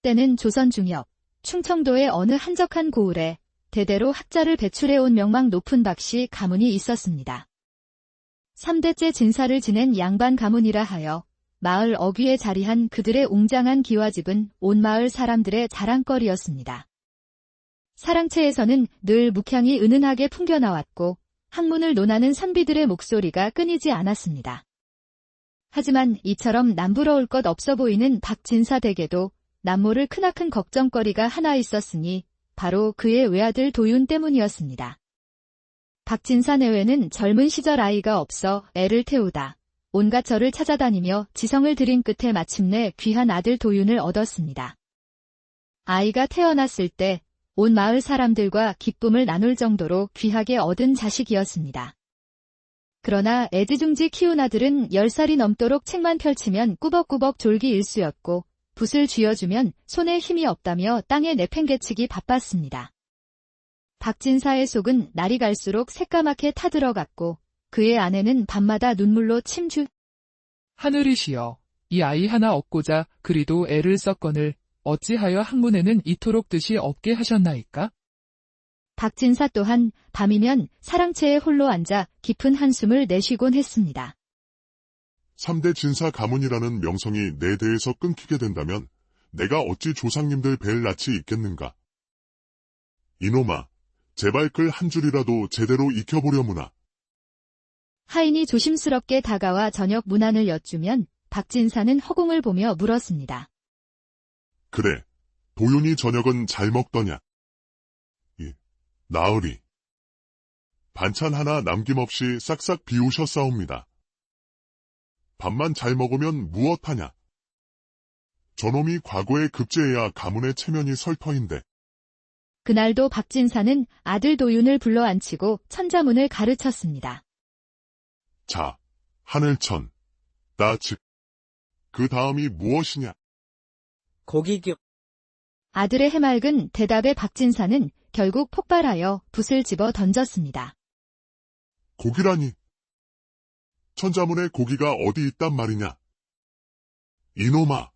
때는 조선 중엽, 충청도의 어느 한적한 고을에 대대로 학자를 배출해온 명망 높은 박씨 가문이 있었습니다. 3대째 진사를 지낸 양반 가문이라 하여 마을 어귀에 자리한 그들의 웅장한 기와집은 온 마을 사람들의 자랑거리였습니다. 사랑채에서는 늘 묵향이 은은하게 풍겨나왔고 학문을 논하는 선비들의 목소리가 끊이지 않았습니다. 하지만 이처럼 남부러울 것 없어 보이는 박진사 댁에도 남모를 크나큰 걱정거리가 하나 있었으니 바로 그의 외아들 도윤 때문이었습니다. 박진사 내외는 젊은 시절 아이가 없어 애를 태우다 온갖 절을 찾아다니며 지성을 들인 끝에 마침내 귀한 아들 도윤을 얻었습니다. 아이가 태어났을 때 온 마을 사람들과 기쁨을 나눌 정도로 귀하게 얻은 자식이었습니다. 그러나 애지중지 키운 아들은 10살이 넘도록 책만 펼치면 꾸벅꾸벅 졸기 일쑤였고 붓을 쥐어주면 손에 힘이 없다며 땅에 내팽개치기 바빴습니다. 박진사의 속은 날이 갈수록 새까맣게 타들어갔고 그의 아내는 밤마다 눈물로 침주. 하늘이시여, 이 아이 하나 얻고자 그리도 애를 썼거늘 어찌하여 학문에는 이토록 뜻이 없게 하셨나이까? 박진사 또한 밤이면 사랑채에 홀로 앉아 깊은 한숨을 내쉬곤 했습니다. 3대 진사 가문이라는 명성이 내 대에서 끊기게 된다면 내가 어찌 조상님들 뵐 낯이 있겠는가? 이놈아, 제발 글 한 줄이라도 제대로 익혀보려무나. 하인이 조심스럽게 다가와 저녁 문안을 여쭈면 박진사는 허공을 보며 물었습니다. 그래, 도윤이 저녁은 잘 먹더냐? 나으리. 반찬 하나 남김없이 싹싹 비우셨사옵니다. 밥만 잘 먹으면 무엇하냐? 저놈이 과거에 급제해야 가문의 체면이 설 터인데. 그날도 박진사는 아들 도윤을 불러앉히고 천자문을 가르쳤습니다. 자, 하늘천, 나 즉. 그 다음이 무엇이냐? 고기교. 아들의 해맑은 대답에 박진사는 결국 폭발하여 붓을 집어 던졌습니다. 고기라니. 천자문에 고기가 어디 있단 말이냐? 이놈아.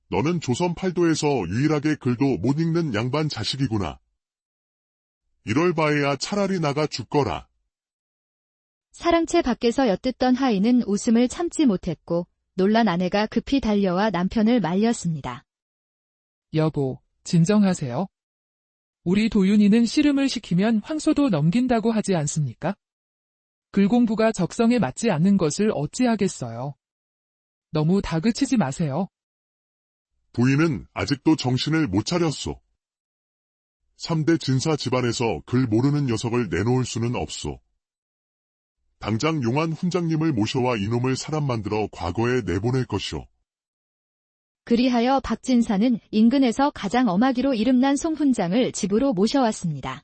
너는 조선 팔도에서 유일하게 글도 못 읽는 양반 자식이구나. 이럴 바에야 차라리 나가 죽거라. 사랑채 밖에서 엿듣던 하인은 웃음을 참지 못했고 놀란 아내가 급히 달려와 남편을 말렸습니다. 여보, 진정하세요. 우리 도윤이는 씨름을 시키면 황소도 넘긴다고 하지 않습니까? 글 공부가 적성에 맞지 않는 것을 어찌하겠어요. 너무 다그치지 마세요. 부인은 아직도 정신을 못 차렸소. 3대 진사 집안에서 글 모르는 녀석을 내놓을 수는 없소. 당장 용한 훈장님을 모셔와 이놈을 사람 만들어 과거에 내보낼 것이오. 그리하여 박진사는 인근에서 가장 엄하기로 이름난 송훈장을 집으로 모셔왔습니다.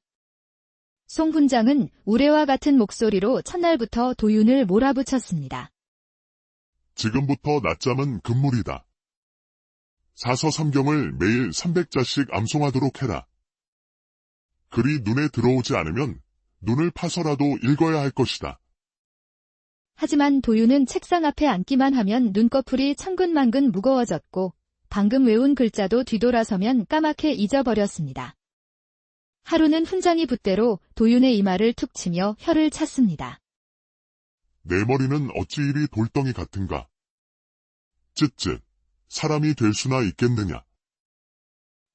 송훈장은 우레와 같은 목소리로 첫날부터 도윤을 몰아붙였습니다. 지금부터 낮잠은 금물이다. 사서삼경을 매일 300자씩 암송하도록 해라. 글이 눈에 들어오지 않으면 눈을 파서라도 읽어야 할 것이다. 하지만 도윤은 책상 앞에 앉기만 하면 눈꺼풀이 천근만근 무거워졌고 방금 외운 글자도 뒤돌아서면 까맣게 잊어버렸습니다. 하루는 훈장이 붓대로 도윤의 이마를 툭 치며 혀를 찼습니다. 내 머리는 어찌 이리 돌덩이 같은가? 쯧쯧, 사람이 될 수나 있겠느냐?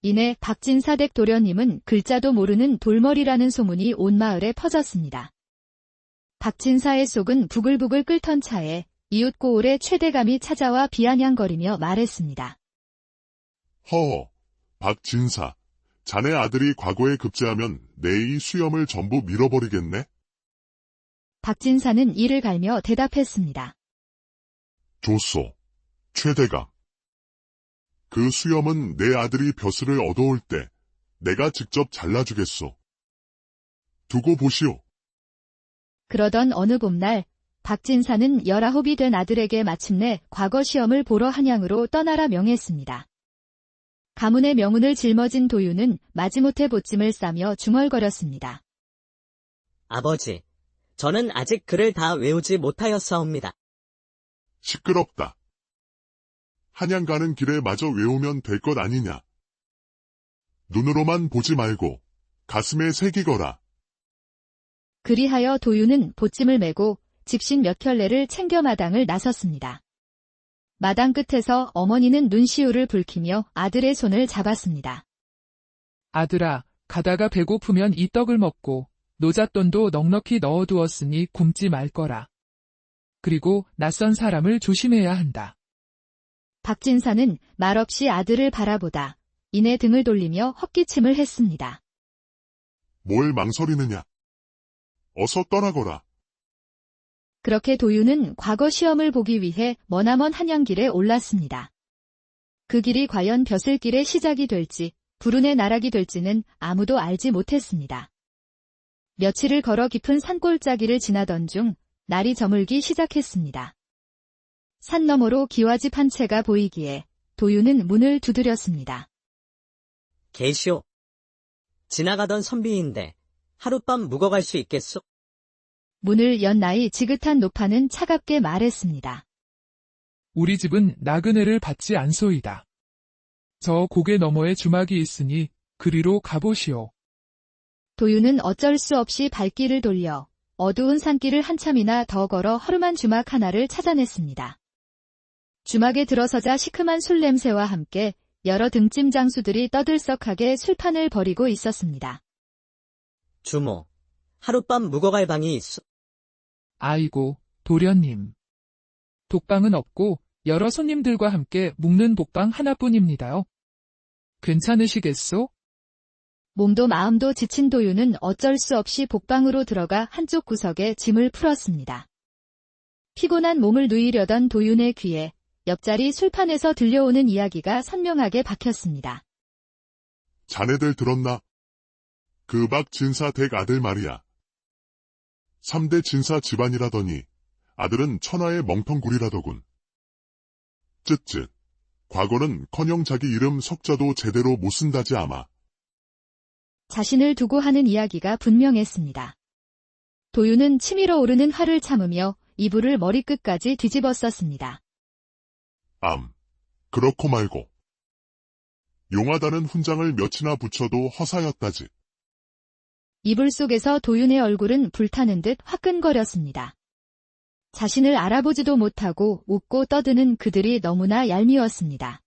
이내 박진사 댁 도련님은 글자도 모르는 돌머리라는 소문이 온 마을에 퍼졌습니다. 박진사의 속은 부글부글 끓던 차에 이웃 고을의 최대감이 찾아와 비아냥거리며 말했습니다. 허허, 박진사, 자네 아들이 과거에 급제하면 내 이 수염을 전부 밀어버리겠네? 박진사는 이를 갈며 대답했습니다. 좋소, 최대감. 그 수염은 내 아들이 벼슬을 얻어올 때 내가 직접 잘라주겠소. 두고 보시오. 그러던 어느 봄날 박진사는 19이 된 아들에게 마침내 과거 시험을 보러 한양으로 떠나라 명했습니다. 가문의 명운을 짊어진 도윤은 마지못해 보찜을 싸며 중얼거렸습니다. 아버지, 저는 아직 글을 다 외우지 못하였사옵니다. 시끄럽다. 한양 가는 길에 마저 외우면 될 것 아니냐. 눈으로만 보지 말고 가슴에 새기거라. 그리하여 도윤은 보찜을 메고 집신 몇 켤레를 챙겨 마당을 나섰습니다. 마당 끝에서 어머니는 눈시울을 붉히며 아들의 손을 잡았습니다. 아들아, 가다가 배고프면 이 떡을 먹고 노잣돈도 넉넉히 넣어두었으니 굶지 말 거라. 그리고 낯선 사람을 조심해야 한다. 박진사는 말없이 아들을 바라보다 이내 등을 돌리며 헛기침을 했습니다. 뭘 망설이느냐. 어서 떠나거라. 그렇게 도윤은 과거 시험을 보기 위해 머나먼 한양길에 올랐습니다. 그 길이 과연 벼슬길의 시작이 될지 불운의 나락이 될지는 아무도 알지 못했습니다. 며칠을 걸어 깊은 산골짜기를 지나던 중 날이 저물기 시작했습니다. 산 너머로 기와집 한 채가 보이기에 도윤은 문을 두드렸습니다. 계시오. 지나가던 선비인데 하룻밤 묵어갈 수 있겠소? 문을 연 나이 지긋한 노파는 차갑게 말했습니다. 우리 집은 나그네를 받지 않소이다. 저 고개 너머에 주막이 있으니 그리로 가보시오. 도윤은 어쩔 수 없이 발길을 돌려 어두운 산길을 한참이나 더 걸어 허름한 주막 하나를 찾아냈습니다. 주막에 들어서자 시큼한 술 냄새와 함께 여러 등짐 장수들이 떠들썩하게 술판을 벌이고 있었습니다. 주모, 하룻밤 묵어갈 방이 있소? 아이고, 도련님. 독방은 없고 여러 손님들과 함께 묵는 복방 하나뿐입니다요. 괜찮으시겠소? 몸도 마음도 지친 도윤은 어쩔 수 없이 복방으로 들어가 한쪽 구석에 짐을 풀었습니다. 피곤한 몸을 누이려던 도윤의 귀에 옆자리 술판에서 들려오는 이야기가 선명하게 박혔습니다. 자네들 들었나? 그 박진사 댁 아들 말이야. 3대 진사 집안이라더니 아들은 천하의 멍텅구리라더군. 쯧쯧. 과거는커녕 자기 이름 석자도 제대로 못 쓴다지 아마. 자신을 두고 하는 이야기가 분명했습니다. 도윤은 치밀어 오르는 화를 참으며 이불을 머리끝까지 뒤집어 썼습니다. 그렇고 말고. 용하다는 훈장을 몇이나 붙여도 허사였다지. 이불 속에서 도윤의 얼굴은 불타는 듯 화끈거렸습니다. 자신을 알아보지도 못하고 웃고 떠드는 그들이 너무나 얄미웠습니다.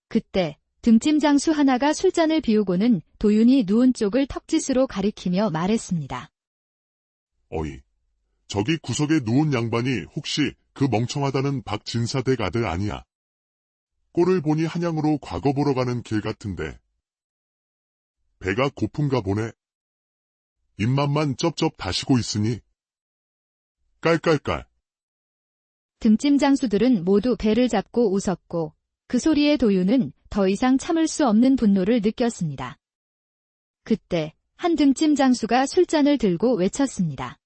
그때 등짐 장수 하나가 술잔을 비우고는 도윤이 누운 쪽을 턱짓으로 가리키며 말했습니다. 어이, 저기 구석에 누운 양반이 혹시 그 멍청하다는 박진사 댁 아들 아니야? 꼴을 보니 한양으로 과거 보러 가는 길 같은데. 배가 고픈가 보네. 입맛만 쩝쩝 다시고 있으니. 깔깔깔. 등짐 장수들은 모두 배를 잡고 웃었고 그 소리에 도윤은 더 이상 참을 수 없는 분노를 느꼈습니다. 그때 한 등짐 장수가 술잔을 들고 외쳤습니다.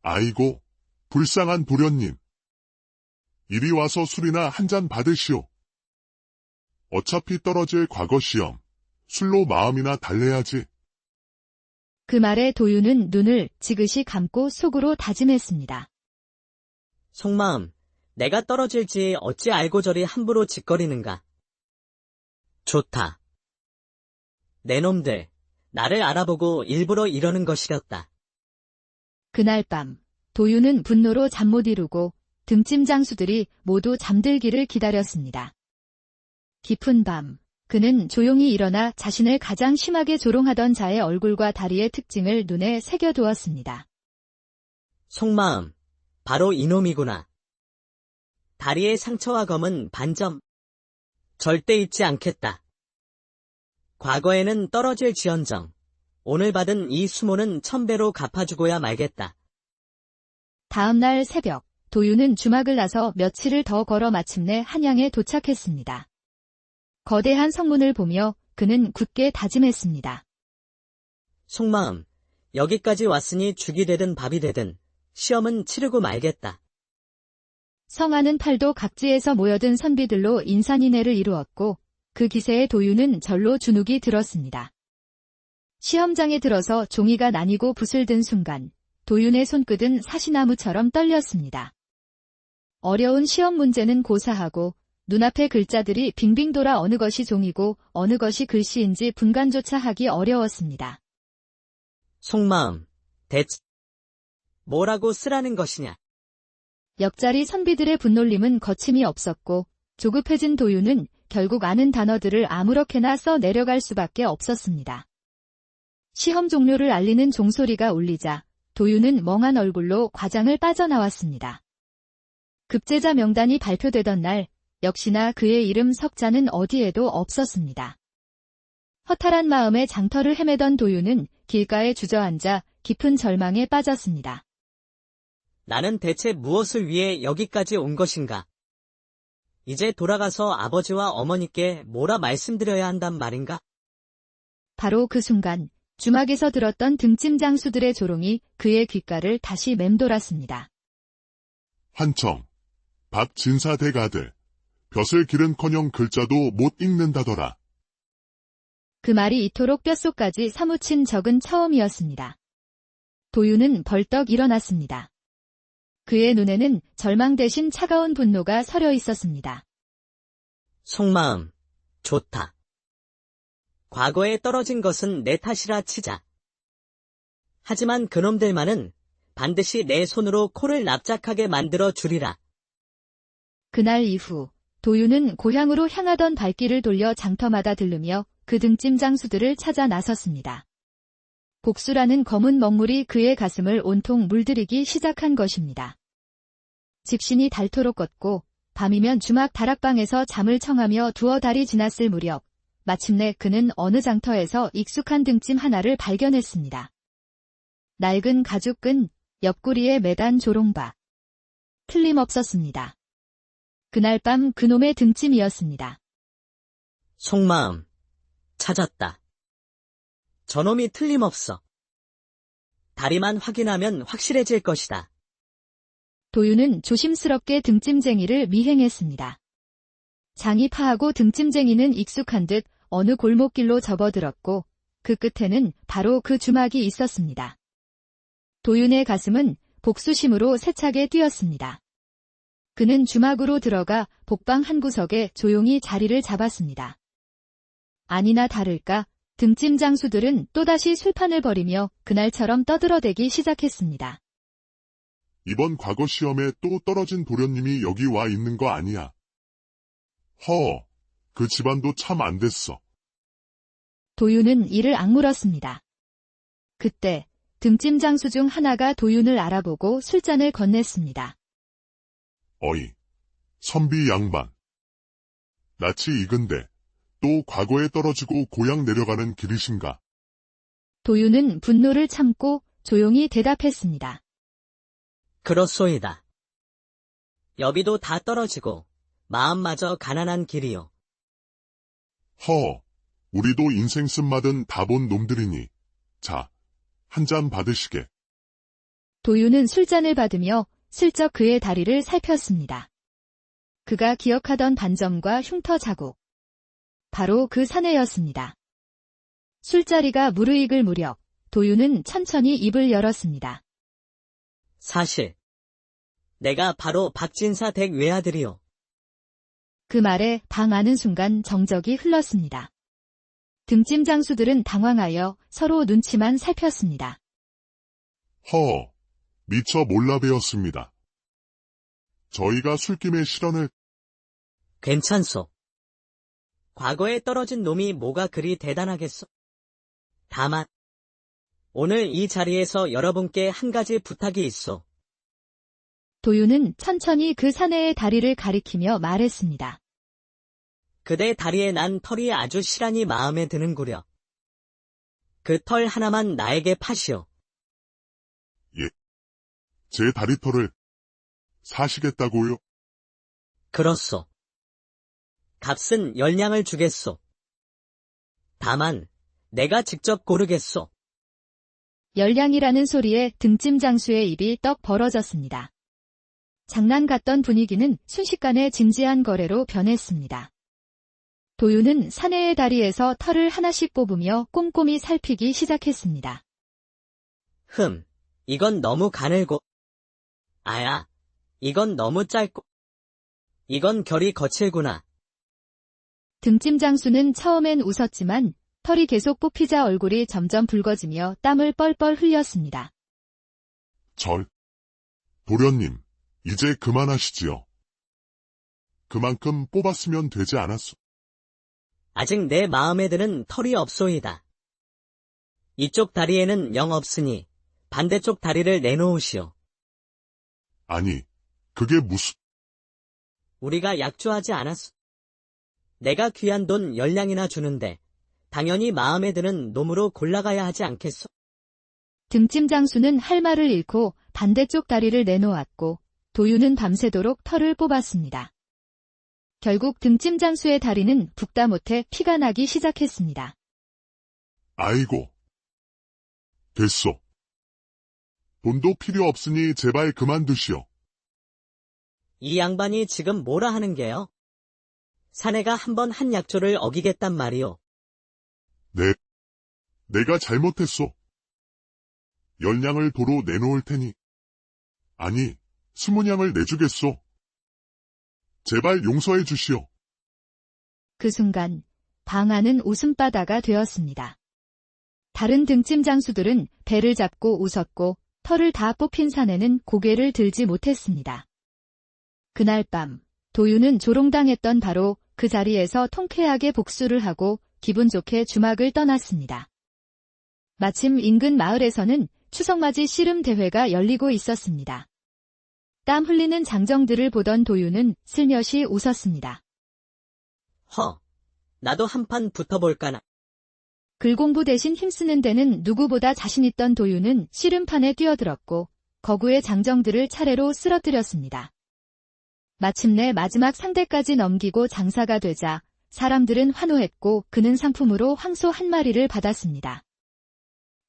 아이고, 불쌍한 도련님. 이리 와서 술이나 한 잔 받으시오. 어차피 떨어질 과거 시험, 술로 마음이나 달래야지. 그 말에 도윤은 눈을 지그시 감고 속으로 다짐했습니다. 속마음, 내가 떨어질지 어찌 알고 저리 함부로 짓거리는가. 좋다. 내 놈들, 나를 알아보고 일부러 이러는 것이었다. 그날 밤 도윤은 분노로 잠 못 이루고 등짐 장수들이 모두 잠들기를 기다렸습니다. 깊은 밤 그는 조용히 일어나 자신을 가장 심하게 조롱하던 자의 얼굴과 다리의 특징을 눈에 새겨두었습니다. 속마음, 바로 이놈이구나. 다리의 상처와 검은 반점. 절대 잊지 않겠다. 과거에는 떨어질지언정 오늘 받은 이 수모는 1000배로 갚아주고야 말겠다. 다음 날 새벽 도윤은 주막을 나서 며칠을 더 걸어 마침내 한양에 도착했습니다. 거대한 성문을 보며 그는 굳게 다짐했습니다. 속마음, 여기까지 왔으니 죽이 되든 밥이 되든 시험은 치르고 말겠다. 성안은 팔도 각지에서 모여든 선비들로 인산인해를 이루었고 그 기세에 도윤은 절로 주눅이 들었습니다. 시험장에 들어서 종이가 나뉘고 붓을 든 순간 도윤의 손끝은 사시나무처럼 떨렸습니다. 어려운 시험 문제는 고사하고 눈앞의 글자들이 빙빙 돌아 어느 것이 종이고 어느 것이 글씨인지 분간조차 하기 어려웠습니다. 속마음, 대체 뭐라고 쓰라는 것이냐? 옆자리 선비들의 분놀림은 거침이 없었고 조급해진 도유는 결국 아는 단어들을 아무렇게나 써 내려갈 수밖에 없었습니다. 시험 종료를 알리는 종소리가 울리자 도유는 멍한 얼굴로 과장을 빠져나왔습니다. 급제자 명단이 발표되던 날 역시나 그의 이름 석자는 어디에도 없었습니다. 허탈한 마음에 장터를 헤매던 도유는 길가에 주저앉아 깊은 절망에 빠졌습니다. 나는 대체 무엇을 위해 여기까지 온 것인가? 이제 돌아가서 아버지와 어머니께 뭐라 말씀드려야 한단 말인가? 바로 그 순간 주막에서 들었던 등짐 장수들의 조롱이 그의 귓가를 다시 맴돌았습니다. 한청, 박 진사댁 아들, 벼슬 기른커녕 글자도 못 읽는다더라. 그 말이 이토록 뼛속까지 사무친 적은 처음이었습니다. 도유는 벌떡 일어났습니다. 그의 눈에는 절망 대신 차가운 분노가 서려 있었습니다. 속마음, 좋다. 과거에 떨어진 것은 내 탓이라 치자. 하지만 그놈들만은 반드시 내 손으로 코를 납작하게 만들어 주리라. 그날 이후 도유는 고향으로 향하던 발길을 돌려 장터마다 들르며 그 등짐 장수들을 찾아 나섰습니다. 복수라는 검은 먹물이 그의 가슴을 온통 물들이기 시작한 것입니다. 집신이 닳도록 걷고 밤이면 주막 다락방에서 잠을 청하며 두어 달이 지났을 무렵 마침내 그는 어느 장터에서 익숙한 등짐 하나를 발견했습니다. 낡은 가죽끈, 옆구리에 매단 조롱바. 틀림없었습니다. 그날 밤 그놈의 등짐이었습니다. 속마음, 찾았다. 저놈이 틀림없어. 다리만 확인하면 확실해질 것이다. 도유는 조심스럽게 등짐쟁이를 미행했습니다. 장이 파하고 등짐쟁이는 익숙한 듯 어느 골목길로 접어들었고 그 끝에는 바로 그 주막이 있었습니다. 도윤의 가슴은 복수심으로 세차게 뛰었습니다. 그는 주막으로 들어가 복방 한 구석에 조용히 자리를 잡았습니다. 아니나 다를까 등짐 장수들은 또다시 술판을 벌이며 그날처럼 떠들어대기 시작했습니다. 이번 과거 시험에 또 떨어진 도련님이 여기 와 있는 거 아니야. 그 집안도 참 안 됐어. 도윤은 이를 악물었습니다. 그때 등짐 장수 중 하나가 도윤을 알아보고 술잔을 건넸습니다. 어이, 선비 양반. 낯이 익은데 또 과거에 떨어지고 고향 내려가는 길이신가? 도윤은 분노를 참고 조용히 대답했습니다. 그렇소이다. 여기도 다 떨어지고 마음마저 가난한 길이요. 우리도 인생 쓴맛은 다 본 놈들이니. 자, 한 잔 받으시게. 도윤은 술잔을 받으며 슬쩍 그의 다리를 살폈습니다. 그가 기억하던 반점과 흉터 자국. 바로 그 사내였습니다. 술자리가 무르익을 무렵 도윤은 천천히 입을 열었습니다. 사실 내가 바로 박진사 댁 외아들이요. 그 말에 방 안은 순간 정적이 흘렀습니다. 등짐 장수들은 당황하여 서로 눈치만 살폈습니다. 미처 몰라 배웠습니다. 저희가 술김에 실언을. 괜찮소. 과거에 떨어진 놈이 뭐가 그리 대단하겠소. 다만 오늘 이 자리에서 여러분께 한 가지 부탁이 있소. 도윤은 천천히 그 사내의 다리를 가리키며 말했습니다. 그대 다리에 난 털이 아주 실하니 마음에 드는구려. 그 털 하나만 나에게 파시오. 예. 제 다리털을 사시겠다고요? 그렇소. 값은 10냥을 주겠소. 다만 내가 직접 고르겠소. 열량이라는 소리에 등짐 장수의 입이 떡 벌어졌습니다. 장난 같던 분위기는 순식간에 진지한 거래로 변했습니다. 도윤은 사내의 다리에서 털을 하나씩 뽑으며 꼼꼼히 살피기 시작했습니다. 이건 너무 가늘고. 이건 너무 짧고. 이건 결이 거칠구나. 등짐 장수는 처음엔 웃었지만 털이 계속 뽑히자 얼굴이 점점 붉어지며 땀을 뻘뻘 흘렸습니다. 도련님, 이제 그만하시지요. 그만큼 뽑았으면 되지 않았소. 아직 내 마음에 드는 털이 없소이다. 이쪽 다리에는 영 없으니 반대쪽 다리를 내놓으시오. 아니, 그게 무슨... 우리가 약조하지 않았소. 내가 귀한 돈 10냥이나 주는데 당연히 마음에 드는 놈으로 골라가야 하지 않겠소? 등짐 장수는 할 말을 잃고 반대쪽 다리를 내놓았고 도유는 밤새도록 털을 뽑았습니다. 결국 등짐 장수의 다리는 붓다 못해 피가 나기 시작했습니다. 아이고. 됐소. 돈도 필요 없으니 제발 그만두시오. 이 양반이 지금 뭐라 하는 게요? 사내가 한번 한 약조를 어기겠단 말이오. 내가 잘못했소. 10냥을 도로 내놓을 테니. 아니, 20냥을 내주겠소. 제발 용서해 주시오. 그 순간 방 안은 웃음바다가 되었습니다. 다른 등짐 장수들은 배를 잡고 웃었고 털을 다 뽑힌 사내는 고개를 들지 못했습니다. 그날 밤 도유는 조롱당했던 바로 그 자리에서 통쾌하게 복수를 하고 기분 좋게 주막을 떠났습니다. 마침 인근 마을에서는 추석맞이 씨름 대회가 열리고 있었습니다. 땀 흘리는 장정들을 보던 도유는 슬며시 웃었습니다. 나도 한판 붙어볼까나. 글공부 대신 힘쓰는 데는 누구보다 자신있던 도유는 씨름판에 뛰어들었고 거구의 장정들을 차례로 쓰러뜨렸습니다. 마침내 마지막 상대까지 넘기고 장사가 되자 사람들은 환호했고 그는 상품으로 황소 한 마리를 받았습니다.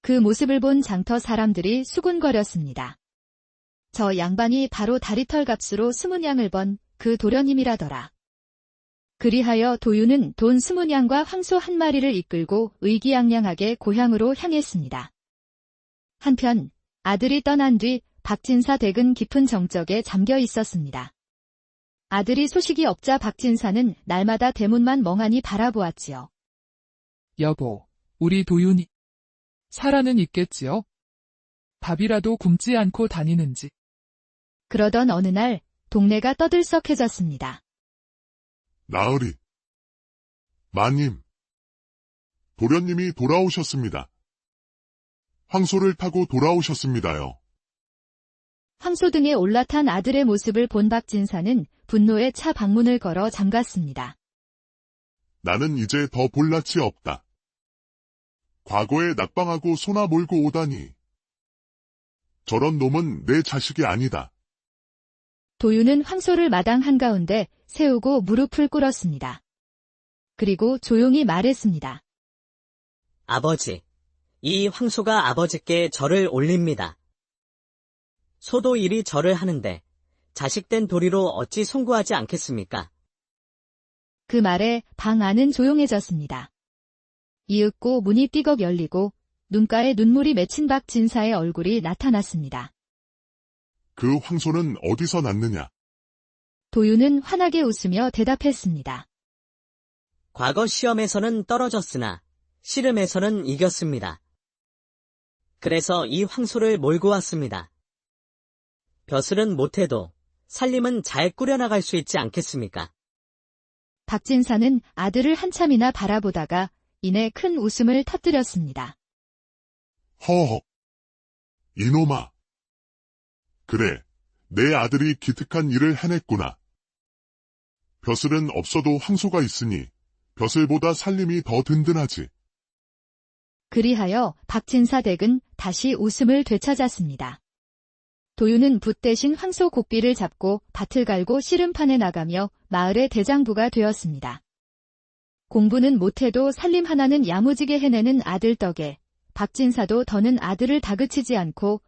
그 모습을 본 장터 사람들이 수군거렸습니다. 저 양반이 바로 다리털 값으로 20냥을 번 그 도련님이라더라. 그리하여 도유는 돈 20냥과 황소 한 마리를 이끌고 의기양양하게 고향으로 향했습니다. 한편 아들이 떠난 뒤 박진사 댁은 깊은 정적에 잠겨 있었습니다. 아들이 소식이 없자 박진사는 날마다 대문만 멍하니 바라보았지요. 여보, 우리 도윤이 살아는 있겠지요? 밥이라도 굶지 않고 다니는지. 그러던 어느 날 동네가 떠들썩해졌습니다. 나으리. 마님. 도련님이 돌아오셨습니다. 황소를 타고 돌아오셨습니다요. 황소 등에 올라탄 아들의 모습을 본 박진사는 분노에 차 방문을 걸어 잠갔습니다. 나는 이제 더 볼 낯이 없다. 과거에 낙방하고 소나 몰고 오다니. 저런 놈은 내 자식이 아니다. 도유는 황소를 마당 한가운데 세우고 무릎을 꿇었습니다. 그리고 조용히 말했습니다. 아버지, 이 황소가 아버지께 절을 올립니다. 소도 이리 절을 하는데 자식된 도리로 어찌 송구하지 않겠습니까? 그 말에 방 안은 조용해졌습니다. 이윽고 문이 삐걱 열리고 눈가에 눈물이 맺힌 박진사의 얼굴이 나타났습니다. 그 황소는 어디서 났느냐? 도유는 환하게 웃으며 대답했습니다. 과거 시험에서는 떨어졌으나 씨름에서는 이겼습니다. 그래서 이 황소를 몰고 왔습니다. 벼슬은 못해도 살림은 잘 꾸려나갈 수 있지 않겠습니까? 박진사는 아들을 한참이나 바라보다가 이내 큰 웃음을 터뜨렸습니다. 허허. 이놈아. 그래, 내 아들이 기특한 일을 해냈구나. 벼슬은 없어도 황소가 있으니 벼슬보다 살림이 더 든든하지. 그리하여 박진사 댁은 다시 웃음을 되찾았습니다. 도유는 붓 대신 황소 곡비를 잡고 밭을 갈고 씨름판에 나가며 마을의 대장부가 되었습니다. 공부는 못해도 살림 하나는 야무지게 해내는 아들 덕에 박진사도 더는 아들을 다그치지 않고